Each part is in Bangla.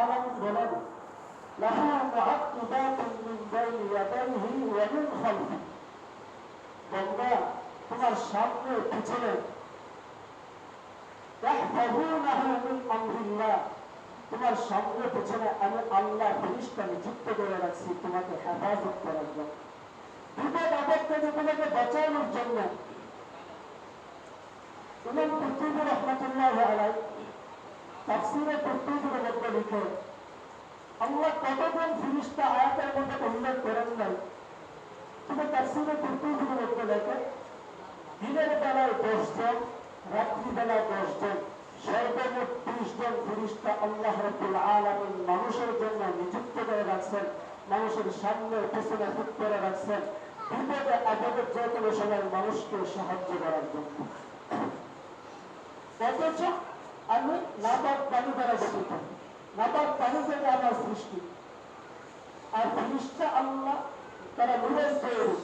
আলামিন বলেন লাহু মুআক্কিবাতুন মিন বাইনি ইয়াদাইহি ওয়া মিন খালফিহি, বান্দা তোমার সামনে পিছনে ইয়াহফাযুনাহু মিন আমরিল্লাহ, তোমার সামনে পিছনে আমি আল্লাহ ফেরেশতা নিযুক্ত করে রাখছি তোমাকে হেফাজত করার জন্য, বিপদ আপদ থেকে তোমাকে বাঁচানোর জন্য। ইমাম কুরতুবী রাহমাতুল্লাহি আলাইহি তাফসীরে কুরতুবীর মধ্যে লিখে আল্লাহ কতজন ফেরেশতা আয়াতের মধ্যে উল্লেখ করেন নাই, কিন্তু তাফসীরে কুরতুবীর মধ্যে লেখে দিনের বেলায় 10 জন, রাত্রি বেলায় 10 জন, সর্বমোট 30 জন ফেরেশতা আল্লাহ রাব্বুল আলামিন মানুষের জন্য নিযুক্ত করে রাখছেন, মানুষের সামনে পিছনে ফিট করে রাখছেন বিপদে আপদে যে কোনো সময় মানুষকে সাহায্য করার জন্য। অথচ আমি নাপাক পানি দ্বারা গঠিত, নাপাক পানি থেকে আমার সৃষ্টি, আর ফেরেশতা আল্লাহ তারা নূরের তৈরি।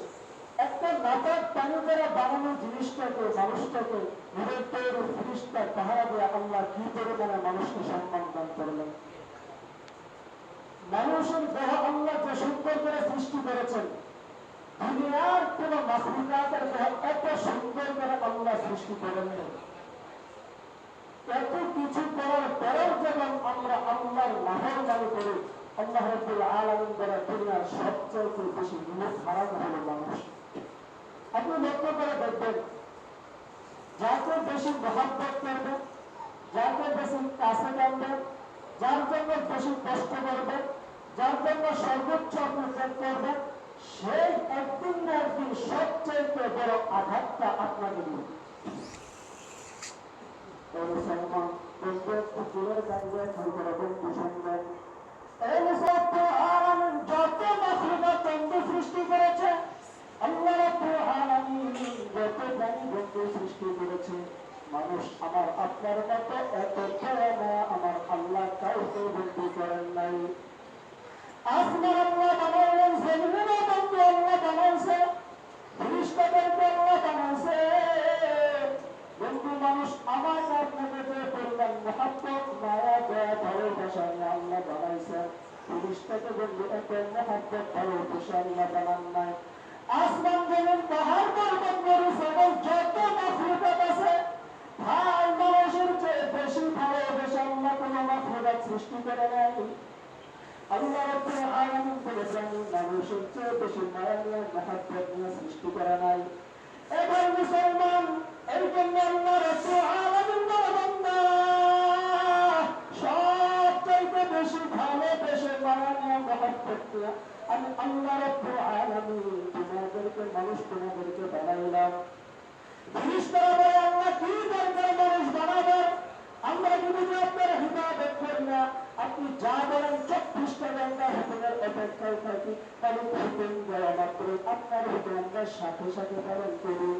একটা নাপাক পানি দ্বারা বানানো জিনিসটাকে, মানুষটাকে নূরের তৈরি ফেরেশতা পাহারা দিয়ে আল্লাহ কি পরিমাণে মানুষকে সম্মান দান করলেন। মানুষের দেহ আল্লাহ যে সুন্দর করে সৃষ্টি করেছেন, দুনিয়ার কোন মাখলুকাতের দেহ এত সুন্দর করে আল্লাহ সৃষ্টি করেন। এত কিছু করার পরেও যখন আমরা আল্লাহর নাফরমানি করি, আল্লাহ রাব্বুল আলামিন দ্বারা দুনিয়ার সবচেয়ে বেশি নিমক হারাম হলো মানুষ। আপনি লক্ষ্য করে দেখবেন, যাকে বেশি মহব্বত করবেন, যাকে বেশি কাছে টানবেন, যার জন্য বেশি কষ্ট করবেন, যার জন্য সর্বোচ্চ আপনি ত্যাগ করবেন, সেই একদিন না একদিন সবচেয়ে বড় আঘাতটা আপনাকে দিবে। মুসলমান পুকুরের কাজে যত মাখলুকাত বন্ধু সৃষ্টি করেছে, আল্লাহ রাব্বুল আলামিন যত প্রাণী বন্ধু সৃষ্টি করেছে, মানুষ আমার আপনার মতো এত বড় না, আমার আল্লাহ কাউকে বন্ধু করেন নাই। আসমান আল্লাহ বানাইলেন, জমিনেরও বন্ধু আল্লাহ বানাইছে, ফেরেশতাদেরকে আল্লাহ বানাইছে। বন্ধু মানুষ আমাকে আপনাকে যে করলেন মহব্বত, মায়া, দয়া, ভালোবাসা নিয়ে আল্লাহ বানাইছেন। ফেরেশতাকে বন্ধু এত মহব্বত, ভালোবাসা আল্লাহ বানান নাই। আসমান জমিন পাহাড় পর্বত গরু ছাগল যত মাখলুকাত আছে, ভাই মানুষের চেয়ে বেশি ভালোবাসা আল্লাহ কোন মাখলুকাত সৃষ্টি করে নাই। আল্লাহ রাব্বুল আলামিন বলেছেন মানুষের চেয়ে বেশি মায়া নিয়ে মহব্বত নিয়ে সৃষ্টি করে নাই। এবার মুসলমান এই জন্য আল্লাহ রাব্বুল আলামিন বান্দা সবচাইতে বেশি ভালোবেসে মায়া নিয়ে মহব্বত নিয়ে আমি আল্লাহ রাব্বুল আলামিন তোমাদেরকে মানুষ তোমাদেরকে বানাইলাম। ফেরেশতারা বলে আল্লাহ কি দরকার মানুষ বানাবেন, আমরা যদি আপনার হিদায়াত করি না, আপনি যা বলেন 24টা ঘন্টা হুকুমের অপেক্ষায় থাকি, কারণ হুকুম দেওয়া মাত্র আপনার হুকুম আমরা সাথে সাথে পালন করি।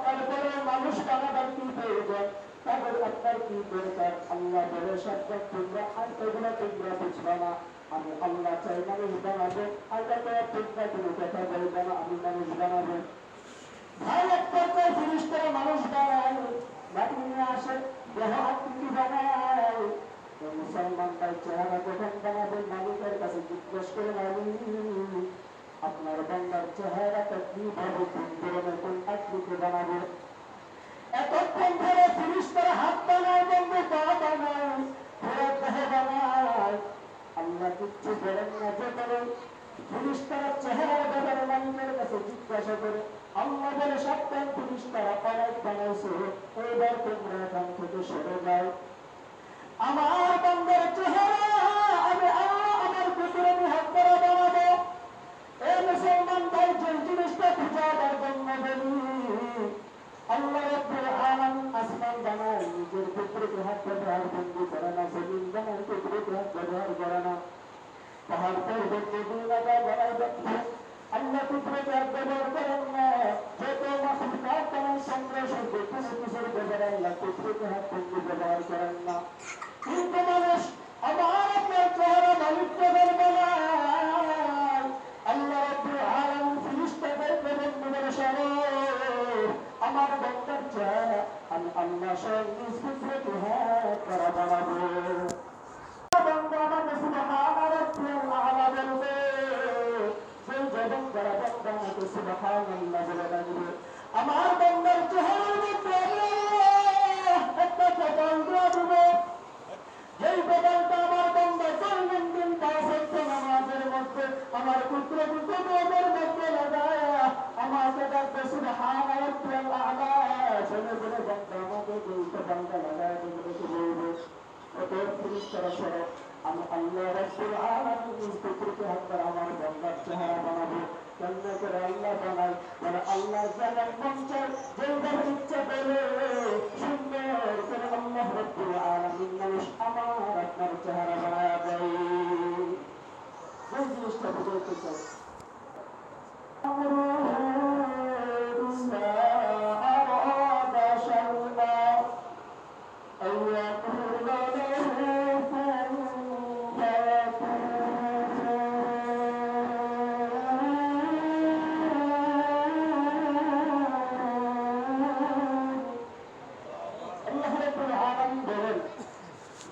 তারপরে মানুষ বানাবার কি প্রয়োজন, তারপরে আপনার কি দরকার? আল্লাহ বলে সাবধান তোমরা আর এগুলো তোমরা বুঝবা না, আমি আল্লাহ চাই মানুষ বানাবো, আল্লাহ তোমরা কোনো কথা বলবে না, আমি মানুষ বানাবো। ভাই এক পর্যায়ে ফেরেশতারা মানুষ বানায়, মাটি নিয়ে আসে, দেহ আকৃতি বানায়। মুসলমান তার চেহারা যখন বানাবেন মালিকের কাছে জিজ্ঞেস করে, মালিক আপনার বান্দার চেহারাটা কিভাবে কোন ধরনের কোন আকৃতি বানাবো? এতক্ষণ ধরে ফেরেশতারা হাত বানায়, বন্ধু পা বানায়, পুরো দেহ বানায়, আল্লাহ কিচ্ছু বলেন না। যে বলেন ফেরেশতারা চেহারার ব্যাপারে মালিকের কাছে জিজ্ঞাসা করে, আল্লাহ বলে সাবধান ফেরেশতারা অনেক বানাইছে, এবার তোমরা এখান থেকে সরে যাও। আমার বান্দার চেহারা আমি আল্লাহ আমার ভিতরে হাত করা বানাবো। এই মুসলমান ভাই যে জিনিসটা বুঝাবার জন্য বলি, আল্লাহ রাব্বুল আলামিন আসমান বানায় নিজের পুত্রকে হাত ব্যবহার বন্ধু করে না, জমিন বানায় পুত্রকে হাত ব্যবহার করে না, পাহাড় পর্বত নদী নালা বানায় দেখে আল্লাহ পুত্রকে হাত ব্যবহার করেন না। যত মাখলুকাত বানায় সংগ্রহ সর্ব কোনো কিছুর ব্যাপারে আল্লাহ পুত্রকে হাত বন্ধু ব্যবহার করেন না। কিন্তু মানুষ আমার আপনার চেহারা মালিককে বানায়, আল্লাহ রাব্বুল আলামিন ফেরেশতাদেরকে বন্ধু বলে সরো, আমার বান্দার চেহারা আমি আল্লাহ স্বয়ং নিজ পুত্রকে হাত করা বানাবো। ফেরেশতারা সরো আমি আল্লাহ রাব্বুল আলামিন নিজ থেকে হাত আমার বান্দার চেহারা বানাবো কেমনে করে আল্লাহ বানাই মানে আল্লাহ যেমন মন চায় যেভাবে ইচ্ছা করে সুন্দর করে আল্লাহ রাব্বুল আলামিন মানুষ আমার আপনার চেহারা বানায় দেয় এই জিনিসটা বুঝাইতে চাই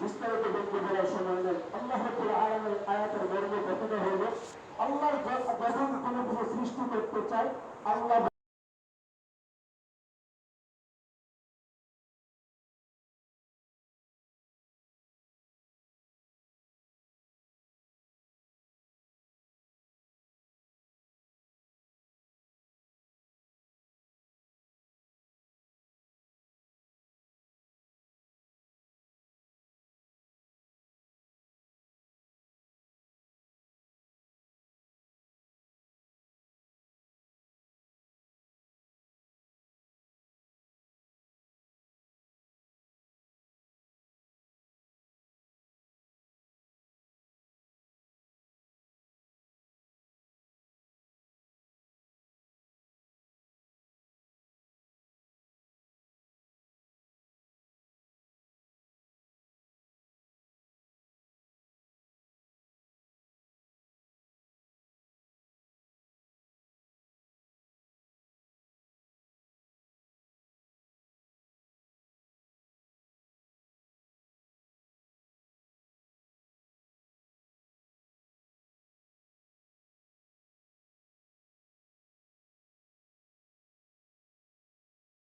বিস্তারিত বলতে বলার সময় নেই আল্লাহ রাব্বুল আলামিন আয়াতের মর্ম কথাটা হলো আল্লাহ যখন কোনো কিছু সৃষ্টি করতে চায় আল্লাহ